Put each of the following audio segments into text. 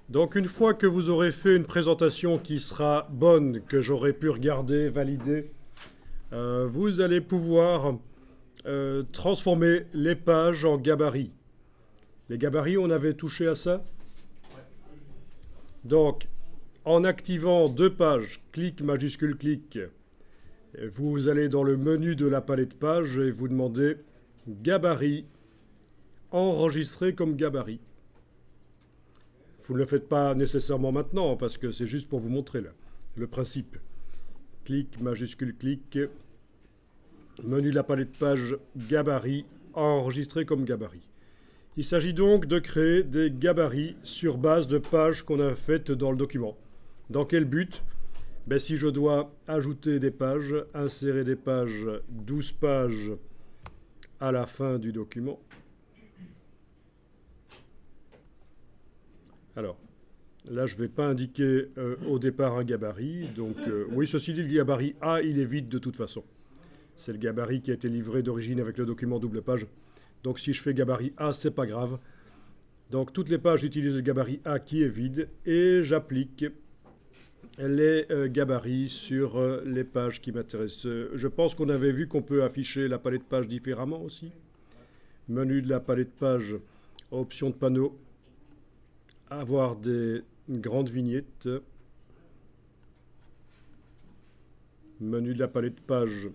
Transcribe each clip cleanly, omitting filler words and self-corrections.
Donc une fois que vous aurez fait une présentation qui sera bonne, que j'aurai pu regarder, valider, vous allez pouvoir transformer les pages en gabarits. Les gabarits, on avait touché à ça. Donc, en activant deux pages, clic majuscule clic, vous allez dans le menu de la palette page et vous demandez gabarit, enregistrer comme gabarit. Vous ne le faites pas nécessairement maintenant parce que c'est juste pour vous montrer là, le principe. Clic majuscule clic, menu de la palette page gabarit, enregistrer comme gabarit. Il s'agit donc de créer des gabarits sur base de pages qu'on a faites dans le document. Dans quel but? Si je dois ajouter des pages, insérer des pages, 12 pages à la fin du document. Alors, là, je ne vais pas indiquer au départ un gabarit. Donc, oui, ceci dit, le gabarit A, il est vide de toute façon. C'est le gabarit qui a été livré d'origine avec le document double page. Donc si je fais gabarit A, c'est pas grave. Donc toutes les pages utilisent le gabarit A qui est vide et j'applique les gabarits sur les pages qui m'intéressent. Je pense qu'on avait vu qu'on peut afficher la palette page différemment aussi. Menu de la palette page, option de panneau, avoir des grandes vignettes. Menu de la palette page,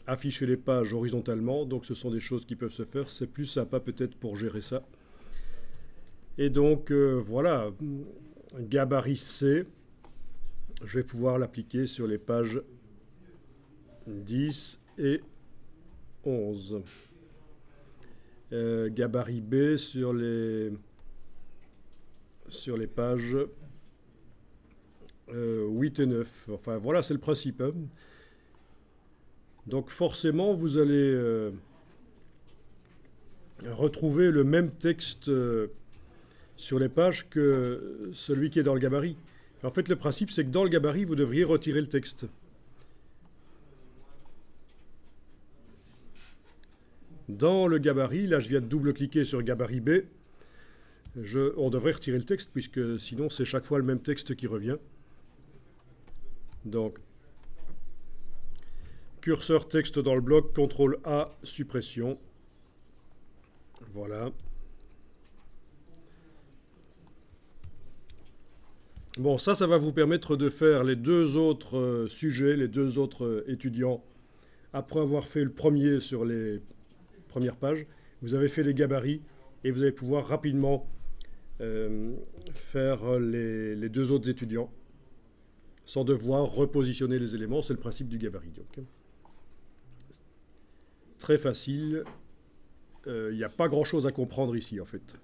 afficher les pages horizontalement, donc ce sont des choses qui peuvent se faire, c'est plus sympa peut-être pour gérer ça. Et donc voilà, gabarit C, je vais pouvoir l'appliquer sur les pages 10 et 11. Gabarit B sur les pages 8 et 9. Enfin voilà, c'est le principe. Hein. Donc forcément, vous allez retrouver le même texte sur les pages que celui qui est dans le gabarit. En fait, le principe, c'est que dans le gabarit, vous devriez retirer le texte. Dans le gabarit, là, je viens de double-cliquer sur gabarit B. On devrait retirer le texte, puisque sinon, c'est chaque fois le même texte qui revient. Donc, curseur texte dans le bloc, CTRL A, suppression. Voilà. Bon, ça va vous permettre de faire les deux autres sujets, les deux autres étudiants. Après avoir fait le premier sur les premières pages, vous avez fait les gabarits et vous allez pouvoir rapidement faire les deux autres étudiants sans devoir repositionner les éléments. C'est le principe du gabarit. Donc. Très facile. Il n'y a pas grand-chose à comprendre ici, en fait.